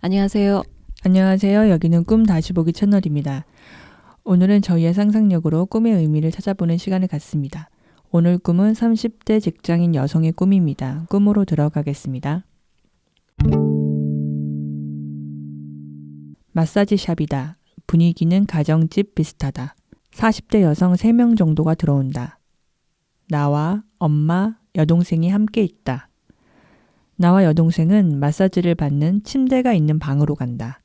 안녕하세요. 안녕하세요. 여기는 꿈 다시 보기 채널입니다. 오늘은 저희의 상상력으로 꿈의 의미를 찾아보는 시간을 갖습니다. 오늘 꿈은 30대 직장인 여성의 꿈입니다. 꿈으로 들어가겠습니다. 마사지 샵이다. 분위기는 가정집 비슷하다. 40대 여성 3명 정도가 들어온다. 나와 엄마, 여동생이 함께 있다. 나와 여동생은 마사지를 받는 침대가 있는 방으로 간다.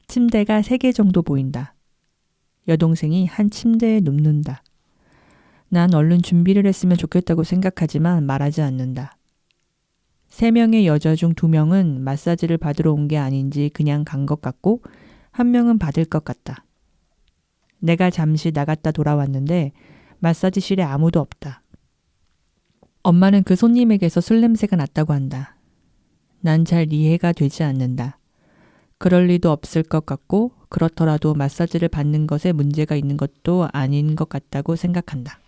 침대가 3개 정도 보인다. 여동생이 한 침대에 눕는다. 난 얼른 준비를 했으면 좋겠다고 생각하지만 말하지 않는다. 3명의 여자 중 2명은 마사지를 받으러 온 게 아닌지 그냥 간 것 같고 1명은 받을 것 같다. 내가 잠시 나갔다 돌아왔는데 마사지실에 아무도 없다. 엄마는 그 손님에게서 술 냄새가 났다고 한다. 난 잘 이해가 되지 않는다. 그럴 리도 없을 것 같고 그렇더라도 마사지를 받는 것에 문제가 있는 것도 아닌 것 같다고 생각한다.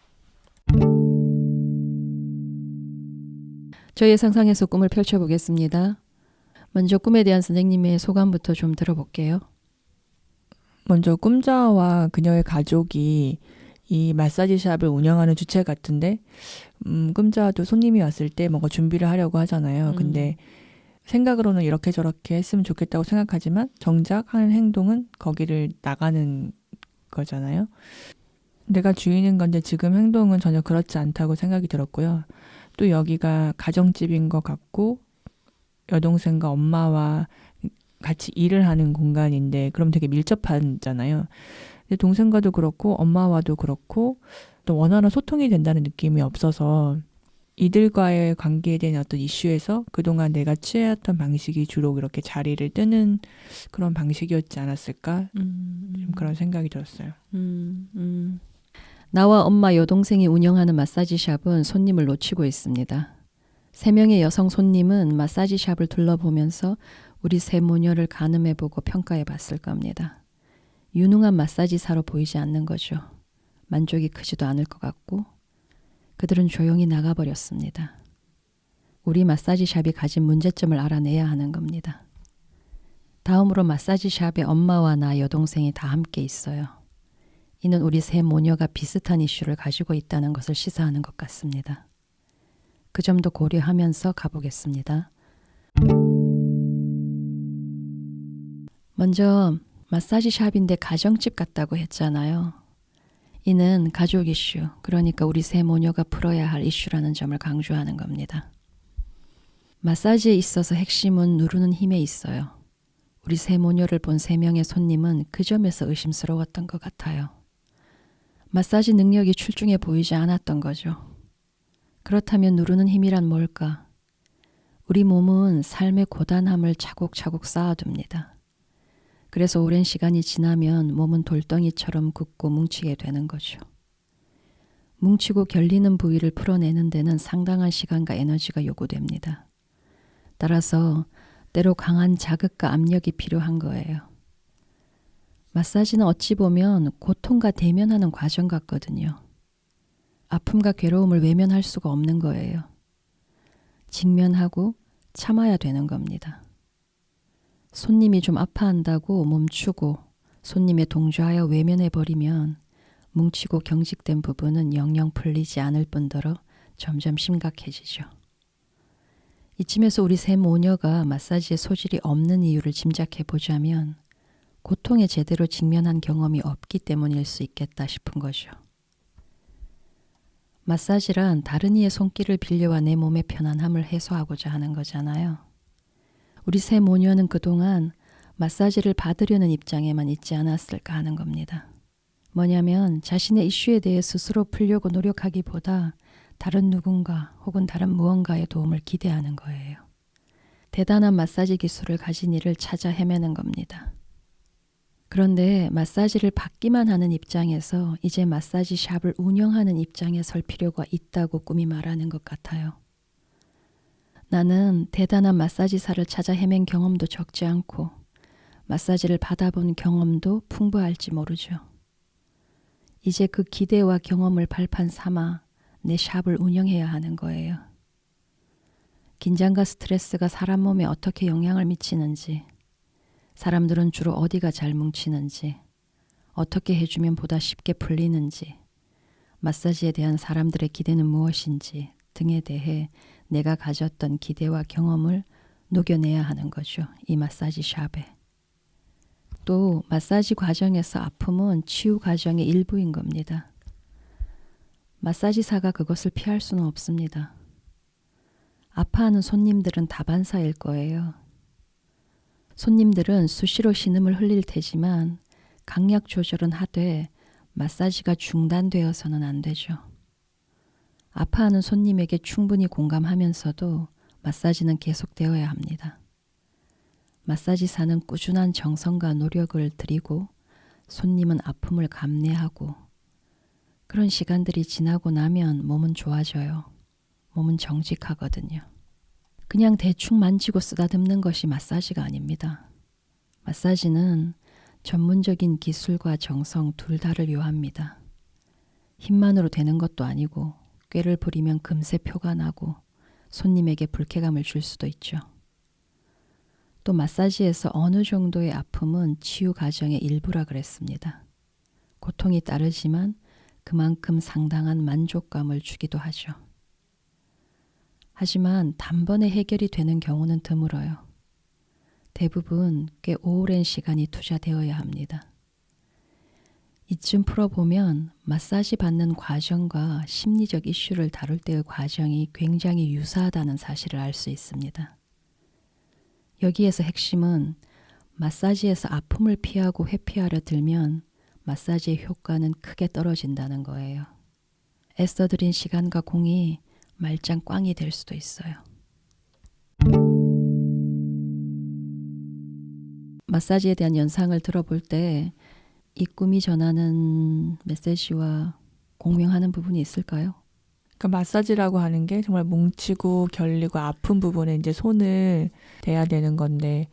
저희의 상상에서 꿈을 펼쳐보겠습니다. 먼저 꿈에 대한 선생님의 소감부터 좀 들어볼게요. 먼저 꿈자와 그녀의 가족이 이 마사지 샵을 운영하는 주체 같은데 꿈자도 손님이 왔을 때 뭔가 준비를 하려고 하잖아요. 근데 생각으로는 이렇게 저렇게 했으면 좋겠다고 생각하지만 정작 하는 행동은 거기를 나가는 거잖아요. 내가 주인인 건데 지금 행동은 전혀 그렇지 않다고 생각이 들었고요. 또 여기가 가정집인 것 같고 여동생과 엄마와 같이 일을 하는 공간인데 그럼 되게 밀접하잖아요. 근데 동생과도 그렇고 엄마와도 그렇고 또 원활한 소통이 된다는 느낌이 없어서 이들과의 관계에 대한 어떤 이슈에서 그동안 내가 취해왔던 방식이 주로 이렇게 자리를 뜨는 그런 방식이었지 않았을까? 좀 그런 생각이 들었어요. 나와 엄마 여동생이 운영하는 마사지 샵은 손님을 놓치고 있습니다. 3명의 여성 손님은 마사지 샵을 둘러보면서 우리 세 모녀를 가늠해보고 평가해봤을 겁니다. 유능한 마사지사로 보이지 않는 거죠. 만족이 크지도 않을 것 같고 그들은 조용히 나가버렸습니다. 우리 마사지 샵이 가진 문제점을 알아내야 하는 겁니다. 다음으로 마사지 샵에 엄마와 나 여동생이 다 함께 있어요. 이는 우리 세 모녀가 비슷한 이슈를 가지고 있다는 것을 시사하는 것 같습니다. 그 점도 고려하면서 가보겠습니다. 먼저 마사지 샵인데 가정집 같다고 했잖아요. 이는 가족 이슈, 그러니까 우리 세 모녀가 풀어야 할 이슈라는 점을 강조하는 겁니다. 마사지에 있어서 핵심은 누르는 힘에 있어요. 우리 세 모녀를 본 3명의 손님은 그 점에서 의심스러웠던 것 같아요. 마사지 능력이 출중해 보이지 않았던 거죠. 그렇다면 누르는 힘이란 뭘까? 우리 몸은 삶의 고단함을 차곡차곡 쌓아둡니다. 그래서 오랜 시간이 지나면 몸은 돌덩이처럼 굳고 뭉치게 되는 거죠. 뭉치고 결리는 부위를 풀어내는 데는 상당한 시간과 에너지가 요구됩니다. 따라서 때로 강한 자극과 압력이 필요한 거예요. 마사지는 어찌 보면 고통과 대면하는 과정 같거든요. 아픔과 괴로움을 외면할 수가 없는 거예요. 직면하고 참아야 되는 겁니다. 손님이 좀 아파한다고 멈추고 손님에 동조하여 외면해버리면 뭉치고 경직된 부분은 영영 풀리지 않을 뿐더러 점점 심각해지죠. 이쯤에서 우리 세 모녀가 마사지에 소질이 없는 이유를 짐작해 보자면 고통에 제대로 직면한 경험이 없기 때문일 수 있겠다 싶은 거죠. 마사지란 다른 이의 손길을 빌려와 내 몸의 편안함을 해소하고자 하는 거잖아요. 우리 세 모녀는 그동안 마사지를 받으려는 입장에만 있지 않았을까 하는 겁니다. 뭐냐면 자신의 이슈에 대해 스스로 풀려고 노력하기보다 다른 누군가 혹은 다른 무언가의 도움을 기대하는 거예요. 대단한 마사지 기술을 가진 이를 찾아 헤매는 겁니다. 그런데 마사지를 받기만 하는 입장에서 이제 마사지 샵을 운영하는 입장에 설 필요가 있다고 꿈이 말하는 것 같아요. 나는 대단한 마사지사를 찾아 헤맨 경험도 적지 않고 마사지를 받아본 경험도 풍부할지 모르죠. 이제 그 기대와 경험을 발판 삼아 내 샵을 운영해야 하는 거예요. 긴장과 스트레스가 사람 몸에 어떻게 영향을 미치는지, 사람들은 주로 어디가 잘 뭉치는지, 어떻게 해주면 보다 쉽게 풀리는지, 마사지에 대한 사람들의 기대는 무엇인지 등에 대해 내가 가졌던 기대와 경험을 녹여내야 하는 거죠. 이 마사지 샵에. 또 마사지 과정에서 아픔은 치유 과정의 일부인 겁니다. 마사지사가 그것을 피할 수는 없습니다. 아파하는 손님들은 다반사일 거예요. 손님들은 수시로 신음을 흘릴 테지만 강약 조절은 하되 마사지가 중단되어서는 안 되죠. 아파하는 손님에게 충분히 공감하면서도 마사지는 계속되어야 합니다. 마사지사는 꾸준한 정성과 노력을 들이고 손님은 아픔을 감내하고 그런 시간들이 지나고 나면 몸은 좋아져요. 몸은 정직하거든요. 그냥 대충 만지고 쓰다듬는 것이 마사지가 아닙니다. 마사지는 전문적인 기술과 정성 둘 다를 요합니다. 힘만으로 되는 것도 아니고 꾀를 부리면 금세 표가 나고 손님에게 불쾌감을 줄 수도 있죠. 또 마사지에서 어느 정도의 아픔은 치유 과정의 일부라 그랬습니다. 고통이 따르지만 그만큼 상당한 만족감을 주기도 하죠. 하지만 단번에 해결이 되는 경우는 드물어요. 대부분 꽤 오랜 시간이 투자되어야 합니다. 이쯤 풀어보면 마사지 받는 과정과 심리적 이슈를 다룰 때의 과정이 굉장히 유사하다는 사실을 알 수 있습니다. 여기에서 핵심은 마사지에서 아픔을 피하고 회피하려 들면 마사지의 효과는 크게 떨어진다는 거예요. 애써들인 시간과 공이 말짱 꽝이 될 수도 있어요. 마사지에 대한 연상을 들어볼 때 이 꿈이 전하는 메시지와 공명하는 부분이 있을까요? 그러니까 마사지라고 하는 게 정말 뭉치고 결리고 아픈 부분에 이제 손을 대야 되는 건데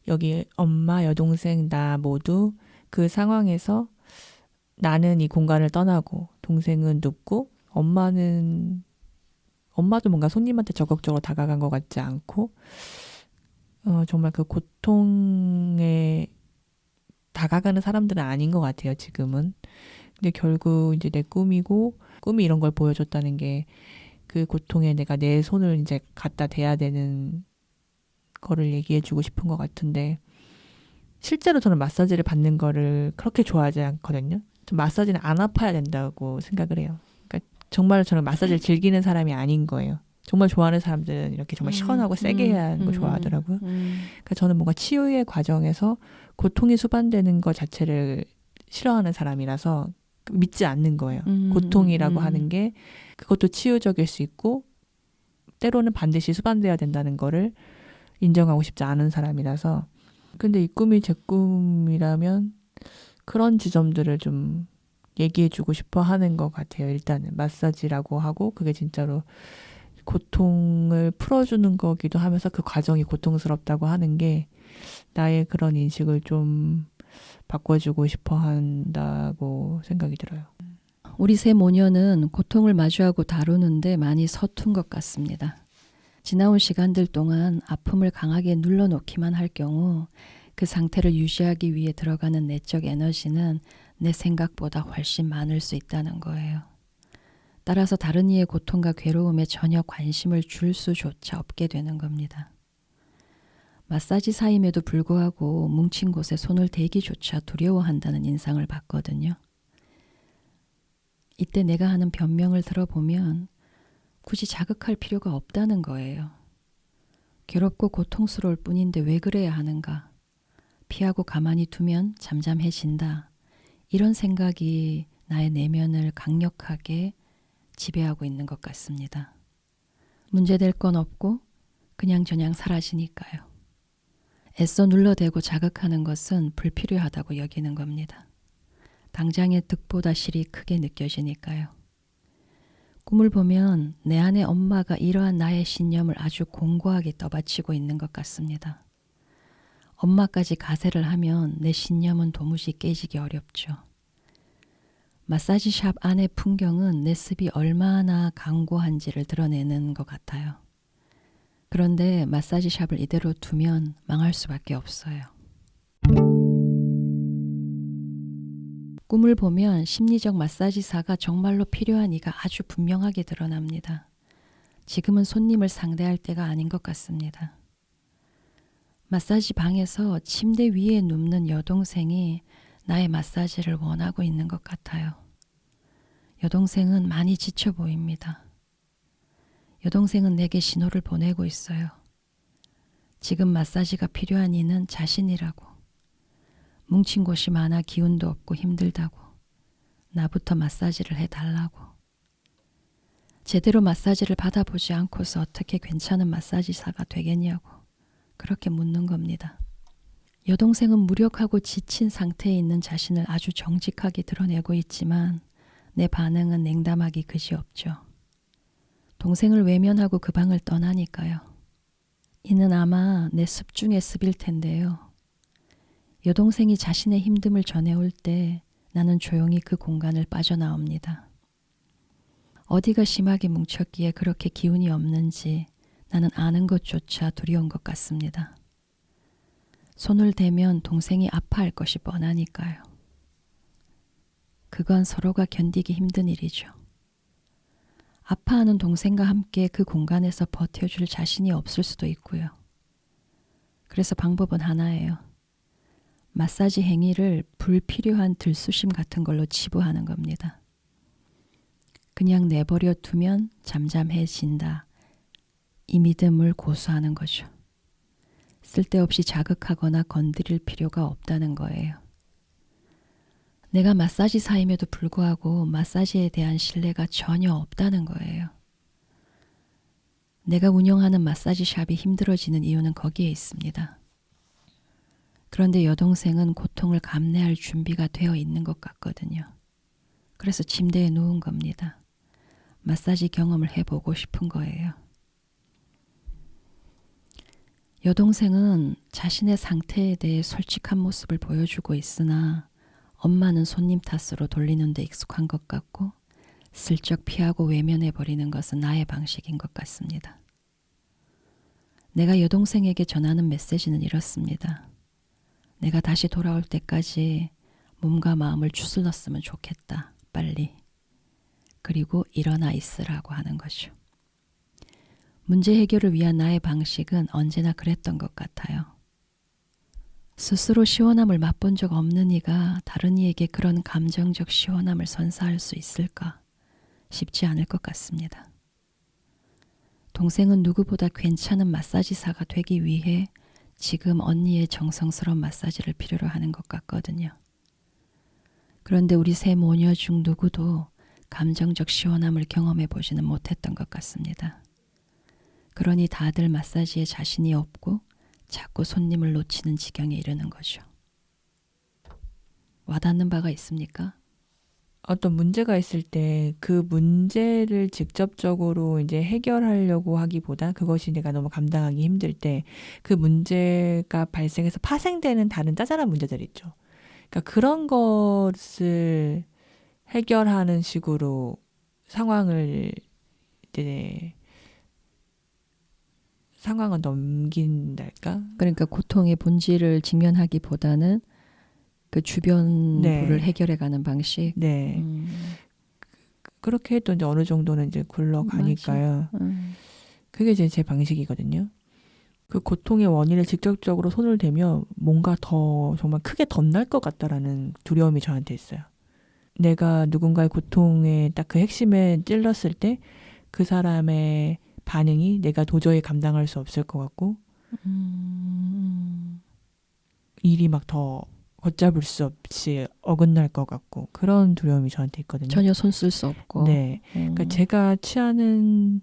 여기 엄마, 여동생, 나 모두 그 상황에서 나는 이 공간을 떠나고 동생은 눕고 엄마도 뭔가 손님한테 적극적으로 다가간 것 같지 않고 정말 그 고통에 다가가는 사람들은 아닌 것 같아요, 지금은. 근데 결국 이제 내 꿈이 이런 걸 보여줬다는 게 그 고통에 내가 내 손을 이제 갖다 대야 되는 거를 얘기해주고 싶은 것 같은데 실제로 저는 마사지를 받는 거를 그렇게 좋아하지 않거든요. 좀 마사지는 안 아파야 된다고 생각을 해요. 그러니까 정말 저는 마사지를 즐기는 사람이 아닌 거예요. 정말 좋아하는 사람들은 이렇게 정말 시원하고 세게 해야 하는 거 좋아하더라고요. 그러니까 저는 뭔가 치유의 과정에서 고통이 수반되는 것 자체를 싫어하는 사람이라서 믿지 않는 거예요. 고통이라고 하는 게 그것도 치유적일 수 있고 때로는 반드시 수반돼야 된다는 거를 인정하고 싶지 않은 사람이라서 근데 이 꿈이 제 꿈이라면 그런 지점들을 좀 얘기해주고 싶어 하는 것 같아요. 일단은 마사지라고 하고 그게 진짜로 고통을 풀어주는 거기도 하면서 그 과정이 고통스럽다고 하는 게 나의 그런 인식을 좀 바꿔주고 싶어 한다고 생각이 들어요. 우리 세 모녀는 고통을 마주하고 다루는데 많이 서툰 것 같습니다. 지나온 시간들 동안 아픔을 강하게 눌러놓기만 할 경우 그 상태를 유지하기 위해 들어가는 내적 에너지는 내 생각보다 훨씬 많을 수 있다는 거예요. 따라서 다른 이의 고통과 괴로움에 전혀 관심을 줄 수조차 없게 되는 겁니다. 마사지사임에도 불구하고 뭉친 곳에 손을 대기조차 두려워한다는 인상을 받거든요. 이때 내가 하는 변명을 들어보면 굳이 자극할 필요가 없다는 거예요. 괴롭고 고통스러울 뿐인데 왜 그래야 하는가? 피하고 가만히 두면 잠잠해진다. 이런 생각이 나의 내면을 강력하게 지배하고 있는 것 같습니다. 문제될 건 없고 그냥저냥 사라지니까요. 애써 눌러대고 자극하는 것은 불필요하다고 여기는 겁니다. 당장의 득보다 실이 크게 느껴지니까요. 꿈을 보면 내 안에 엄마가 이러한 나의 신념을 아주 공고하게 떠받치고 있는 것 같습니다. 엄마까지 가세를 하면 내 신념은 도무지 깨지기 어렵죠. 마사지샵 안의 풍경은 내 습이 얼마나 강고한지를 드러내는 것 같아요. 그런데 마사지 샵을 이대로 두면 망할 수밖에 없어요. 꿈을 보면 심리적 마사지사가 정말로 필요한 이가 아주 분명하게 드러납니다. 지금은 손님을 상대할 때가 아닌 것 같습니다. 마사지 방에서 침대 위에 눕는 여동생이 나의 마사지를 원하고 있는 것 같아요. 여동생은 많이 지쳐 보입니다. 여동생은 내게 신호를 보내고 있어요. 지금 마사지가 필요한 이는 자신이라고. 뭉친 곳이 많아 기운도 없고 힘들다고. 나부터 마사지를 해달라고. 제대로 마사지를 받아보지 않고서 어떻게 괜찮은 마사지사가 되겠냐고 그렇게 묻는 겁니다. 여동생은 무력하고 지친 상태에 있는 자신을 아주 정직하게 드러내고 있지만 내 반응은 냉담하기 그지없죠. 동생을 외면하고 그 방을 떠나니까요. 이는 아마 내 습 중의 습일 텐데요. 여동생이 자신의 힘듦을 전해올 때 나는 조용히 그 공간을 빠져나옵니다. 어디가 심하게 뭉쳤기에 그렇게 기운이 없는지 나는 아는 것조차 두려운 것 같습니다. 손을 대면 동생이 아파할 것이 뻔하니까요. 그건 서로가 견디기 힘든 일이죠. 아파하는 동생과 함께 그 공간에서 버텨줄 자신이 없을 수도 있고요. 그래서 방법은 하나예요. 마사지 행위를 불필요한 들쑤심 같은 걸로 치부하는 겁니다. 그냥 내버려 두면 잠잠해진다. 이 믿음을 고수하는 거죠. 쓸데없이 자극하거나 건드릴 필요가 없다는 거예요. 내가 마사지사임에도 불구하고 마사지에 대한 신뢰가 전혀 없다는 거예요. 내가 운영하는 마사지 샵이 힘들어지는 이유는 거기에 있습니다. 그런데 여동생은 고통을 감내할 준비가 되어 있는 것 같거든요. 그래서 침대에 누운 겁니다. 마사지 경험을 해보고 싶은 거예요. 여동생은 자신의 상태에 대해 솔직한 모습을 보여주고 있으나 엄마는 손님 탓으로 돌리는 데 익숙한 것 같고 슬쩍 피하고 외면해버리는 것은 나의 방식인 것 같습니다. 내가 여동생에게 전하는 메시지는 이렇습니다. 내가 다시 돌아올 때까지 몸과 마음을 추슬렀으면 좋겠다. 빨리. 그리고 일어나 있으라고 하는 거죠. 문제 해결을 위한 나의 방식은 언제나 그랬던 것 같아요. 스스로 시원함을 맛본 적 없는 이가 다른 이에게 그런 감정적 시원함을 선사할 수 있을까? 쉽지 않을 것 같습니다. 동생은 누구보다 괜찮은 마사지사가 되기 위해 지금 언니의 정성스러운 마사지를 필요로 하는 것 같거든요. 그런데 우리 세 모녀 중 누구도 감정적 시원함을 경험해 보지는 못했던 것 같습니다. 그러니 다들 마사지에 자신이 없고 자꾸 손님을 놓치는 지경에 이르는 거죠. 와닿는 바가 있습니까? 어떤 문제가 있을 때 그 문제를 직접적으로 이제 해결하려고 하기보다 그것이 내가 너무 감당하기 힘들 때 그 문제가 발생해서 파생되는 다른 짜잘한 문제들 있죠. 그러니까 그런 것을 해결하는 식으로 상황을 넘긴달까? 그러니까 고통의 본질을 직면하기보다는 그 주변부를 해결해가는 방식. 네. 그렇게 해도 이제 어느 정도는 이제 굴러가니까요. 그게 이제 제 방식이거든요. 그 고통의 원인을 직접적으로 손을 대면 뭔가 더 정말 크게 덧날 것 같다라는 두려움이 저한테 있어요. 내가 누군가의 고통의 딱 그 핵심에 찔렀을 때 그 사람의 반응이 내가 도저히 감당할 수 없을 것 같고 일이 막 더 걷잡을 수 없이 어긋날 것 같고 그런 두려움이 저한테 있거든요. 전혀 손 쓸 수 없고. 네, 그러니까 제가 취하는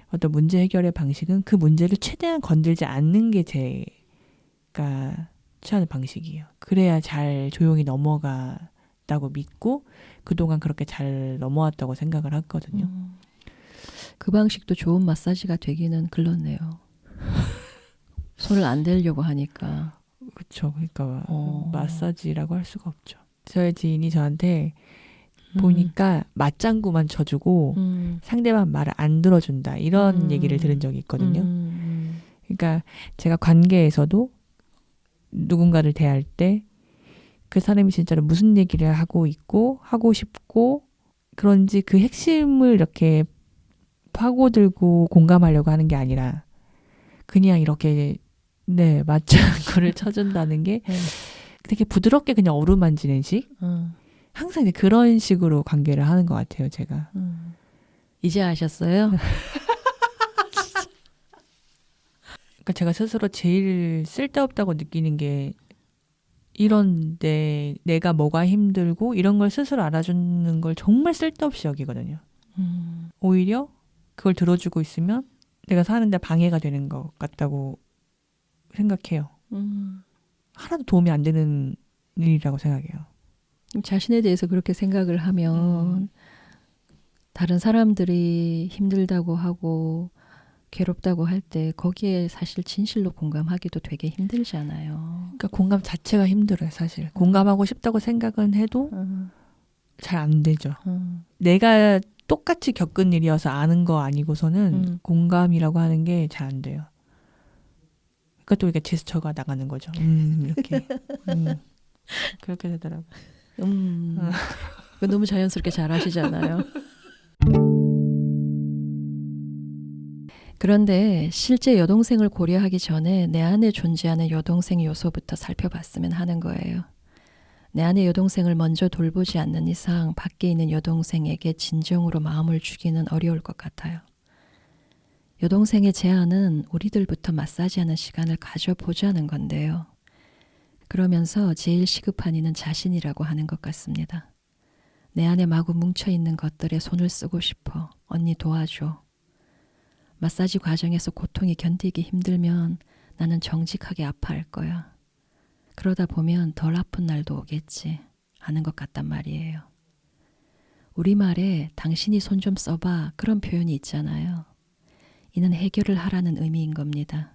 어떤 문제 해결의 방식은 그 문제를 최대한 건들지 않는 게 제가 취하는 방식이에요. 그래야 잘 조용히 넘어가다고 믿고 그동안 그렇게 잘 넘어왔다고 생각을 하거든요. 그 방식도 좋은 마사지가 되기는 글렀네요. 손을 안 대려고 하니까. 그렇죠. 그러니까 마사지라고 할 수가 없죠. 저의 지인이 저한테 보니까 맞장구만 쳐주고 상대방 말을 안 들어준다 이런 얘기를 들은 적이 있거든요. 그러니까 제가 관계에서도 누군가를 대할 때 그 사람이 진짜로 무슨 얘기를 하고 있고 하고 싶고 그런지 그 핵심을 이렇게 파고들고 공감하려고 하는 게 아니라 그냥 이렇게 네 맞장구를 쳐준다는 게 되게 부드럽게 그냥 어루만지는 식? 항상 이제 그런 식으로 관계를 하는 것 같아요, 제가. 이제 아셨어요? 그러니까 제가 스스로 제일 쓸데없다고 느끼는 게 이런데 내가 뭐가 힘들고 이런 걸 스스로 알아주는 걸 정말 쓸데없이 여기거든요. 오히려 그걸 들어주고 있으면 내가 사는데 방해가 되는 것 같다고 생각해요. 하나도 도움이 안 되는 일이라고 생각해요. 자신에 대해서 그렇게 생각을 하면 다른 사람들이 힘들다고 하고 괴롭다고 할 때 거기에 사실 진실로 공감하기도 되게 힘들잖아요. 그러니까 공감 자체가 힘들어요, 사실. 공감하고 싶다고 생각은 해도 잘 안 되죠. 내가 똑같이 겪은 일이어서 아는 거 아니고서는 공감이라고 하는 게 잘 안 돼요. 그러니까 또 이렇게 제스처가 나가는 거죠. 이렇게. 그렇게 되더라고요. 그거 너무 자연스럽게 잘 하시잖아요. 그런데 실제 여동생을 고려하기 전에 내 안에 존재하는 여동생 요소부터 살펴봤으면 하는 거예요. 내 안의 여동생을 먼저 돌보지 않는 이상 밖에 있는 여동생에게 진정으로 마음을 주기는 어려울 것 같아요. 여동생의 제안은 우리들부터 마사지하는 시간을 가져보자는 건데요. 그러면서 제일 시급한 이는 자신이라고 하는 것 같습니다. 내 안에 마구 뭉쳐있는 것들에 손을 쓰고 싶어. 언니 도와줘. 마사지 과정에서 고통이 견디기 힘들면 나는 정직하게 아파할 거야. 그러다 보면 덜 아픈 날도 오겠지 하는 것 같단 말이에요. 우리말에 당신이 손 좀 써봐 그런 표현이 있잖아요. 이는 해결을 하라는 의미인 겁니다.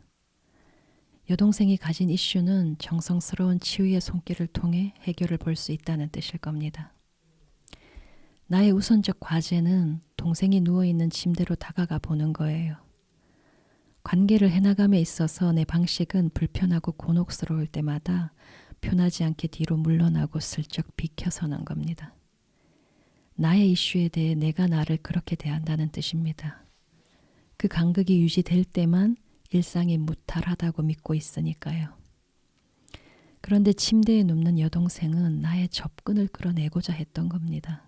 여동생이 가진 이슈는 정성스러운 치유의 손길을 통해 해결을 볼 수 있다는 뜻일 겁니다. 나의 우선적 과제는 동생이 누워있는 침대로 다가가 보는 거예요. 관계를 해나감에 있어서 내 방식은 불편하고 곤혹스러울 때마다 편하지 않게 뒤로 물러나고 슬쩍 비켜서는 겁니다. 나의 이슈에 대해 내가 나를 그렇게 대한다는 뜻입니다. 그 간극이 유지될 때만 일상이 무탈하다고 믿고 있으니까요. 그런데 침대에 눕는 여동생은 나의 접근을 끌어내고자 했던 겁니다.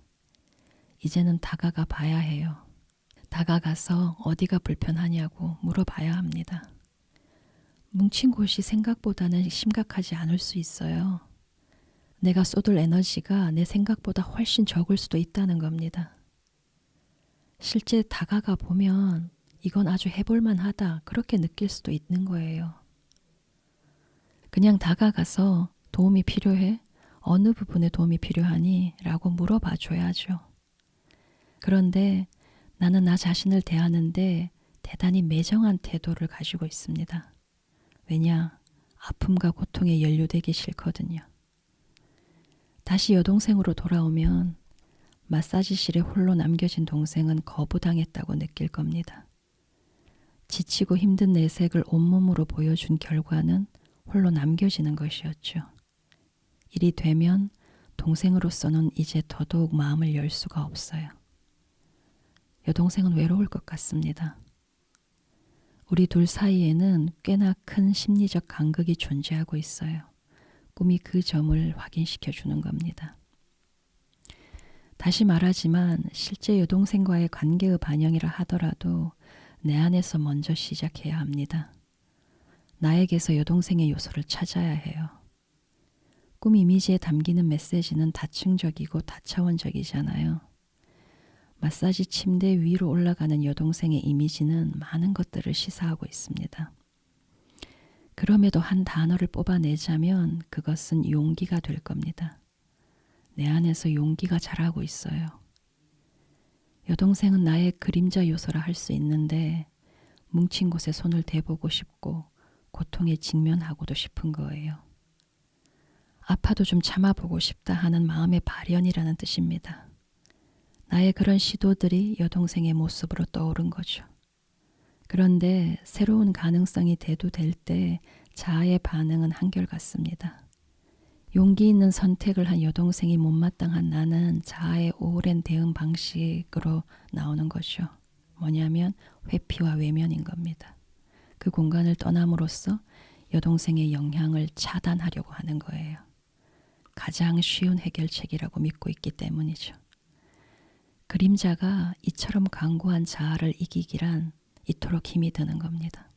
이제는 다가가 봐야 해요. 다가가서 어디가 불편하냐고 물어봐야 합니다. 뭉친 곳이 생각보다는 심각하지 않을 수 있어요. 내가 쏟을 에너지가 내 생각보다 훨씬 적을 수도 있다는 겁니다. 실제 다가가 보면 이건 아주 해볼만 하다 그렇게 느낄 수도 있는 거예요. 그냥 다가가서 도움이 필요해? 어느 부분에 도움이 필요하니? 라고 물어봐 줘야죠. 그런데 나는 나 자신을 대하는데 대단히 매정한 태도를 가지고 있습니다. 왜냐? 아픔과 고통에 연루되기 싫거든요. 다시 여동생으로 돌아오면 마사지실에 홀로 남겨진 동생은 거부당했다고 느낄 겁니다. 지치고 힘든 내색을 온몸으로 보여준 결과는 홀로 남겨지는 것이었죠. 일이 되면 동생으로서는 이제 더더욱 마음을 열 수가 없어요. 여동생은 외로울 것 같습니다. 우리 둘 사이에는 꽤나 큰 심리적 간극이 존재하고 있어요. 꿈이 그 점을 확인시켜 주는 겁니다. 다시 말하지만 실제 여동생과의 관계의 반영이라 하더라도 내 안에서 먼저 시작해야 합니다. 나에게서 여동생의 요소를 찾아야 해요. 꿈 이미지에 담기는 메시지는 다층적이고 다차원적이잖아요. 마사지 침대 위로 올라가는 여동생의 이미지는 많은 것들을 시사하고 있습니다. 그럼에도 한 단어를 뽑아내자면 그것은 용기가 될 겁니다. 내 안에서 용기가 자라고 있어요. 여동생은 나의 그림자 요소라 할 수 있는데 뭉친 곳에 손을 대보고 싶고 고통에 직면하고도 싶은 거예요. 아파도 좀 참아보고 싶다 하는 마음의 발현이라는 뜻입니다. 나의 그런 시도들이 여동생의 모습으로 떠오른 거죠. 그런데 새로운 가능성이 대두될 때 자아의 반응은 한결같습니다. 용기 있는 선택을 한 여동생이 못마땅한 나는 자아의 오랜 대응 방식으로 나오는 거죠. 뭐냐면 회피와 외면인 겁니다. 그 공간을 떠남으로써 여동생의 영향을 차단하려고 하는 거예요. 가장 쉬운 해결책이라고 믿고 있기 때문이죠. 그림자가 이처럼 강고한 자아를 이기기란 이토록 힘이 드는 겁니다.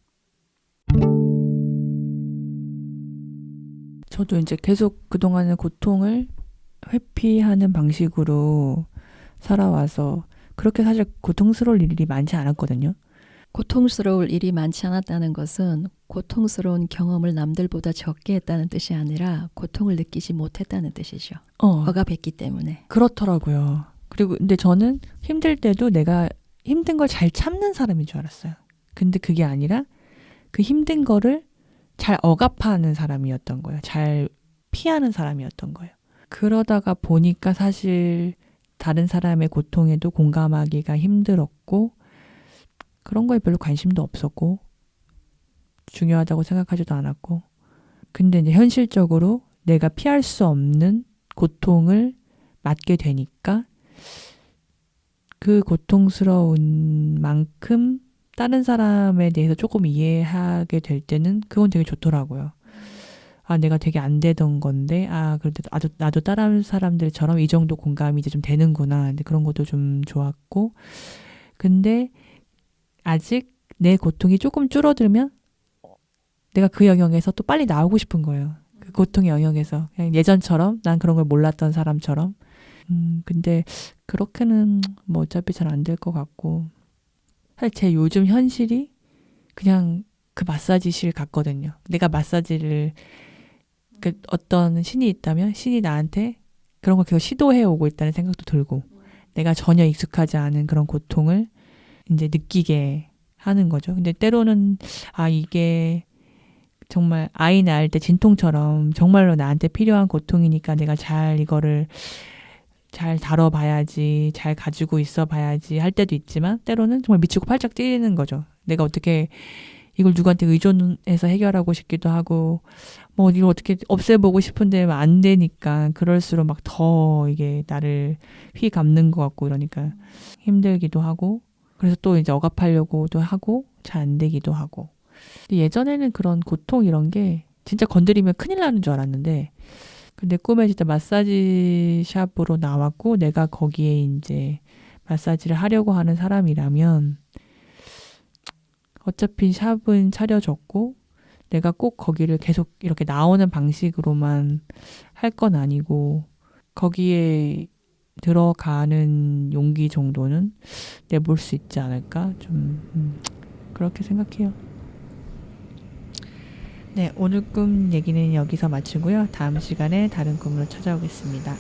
저도 이제 계속 그동안의 고통을 회피하는 방식으로 살아와서 그렇게 사실 고통스러울 일이 많지 않았거든요. 고통스러울 일이 많지 않았다는 것은 고통스러운 경험을 남들보다 적게 했다는 뜻이 아니라 고통을 느끼지 못했다는 뜻이죠. 억압했기 때문에. 그렇더라고요. 그리고 근데 저는 힘들 때도 내가 힘든 걸 잘 참는 사람인 줄 알았어요. 근데 그게 아니라 그 힘든 거를 잘 억압하는 사람이었던 거예요. 잘 피하는 사람이었던 거예요. 그러다가 보니까 사실 다른 사람의 고통에도 공감하기가 힘들었고 그런 거에 별로 관심도 없었고 중요하다고 생각하지도 않았고 근데 이제 현실적으로 내가 피할 수 없는 고통을 맞게 되니까 그 고통스러운 만큼 다른 사람에 대해서 조금 이해하게 될 때는 그건 되게 좋더라고요. 아, 내가 되게 안 되던 건데, 그래도 나도 다른 사람들처럼 이 정도 공감이 이제 좀 되는구나. 근데 그런 것도 좀 좋았고. 근데 아직 내 고통이 조금 줄어들면 내가 그 영역에서 또 빨리 나오고 싶은 거예요. 그 고통의 영역에서. 그냥 예전처럼, 난 그런 걸 몰랐던 사람처럼. 근데 그렇게는 뭐 어차피 잘 안 될 것 같고. 사실 제 요즘 현실이 그냥 그 마사지실 같거든요. 내가 마사지를 어떤 신이 있다면 신이 나한테 그런 걸 계속 시도해 오고 있다는 생각도 들고 내가 전혀 익숙하지 않은 그런 고통을 이제 느끼게 하는 거죠. 근데 때로는 이게 정말 아이 낳을 때 진통처럼 정말로 나한테 필요한 고통이니까 내가 잘 이거를 잘 다뤄봐야지, 잘 가지고 있어봐야지 할 때도 있지만 때로는 정말 미치고 팔짝 뛰는 거죠. 내가 어떻게 이걸 누구한테 의존해서 해결하고 싶기도 하고 뭐 이걸 어떻게 없애보고 싶은데 안 되니까 그럴수록 막 더 이게 나를 휘감는 것 같고 이러니까 힘들기도 하고 그래서 또 이제 억압하려고도 하고 잘 안 되기도 하고 근데 예전에는 그런 고통 이런 게 진짜 건드리면 큰일 나는 줄 알았는데 근데 꿈에 진짜 마사지 샵으로 나왔고 내가 거기에 이제 마사지를 하려고 하는 사람이라면 어차피 샵은 차려졌고 내가 꼭 거기를 계속 이렇게 나오는 방식으로만 할 건 아니고 거기에 들어가는 용기 정도는 내볼 수 있지 않을까? 좀 그렇게 생각해요. 네, 오늘 꿈 얘기는 여기서 마치고요. 다음 시간에 다른 꿈으로 찾아오겠습니다.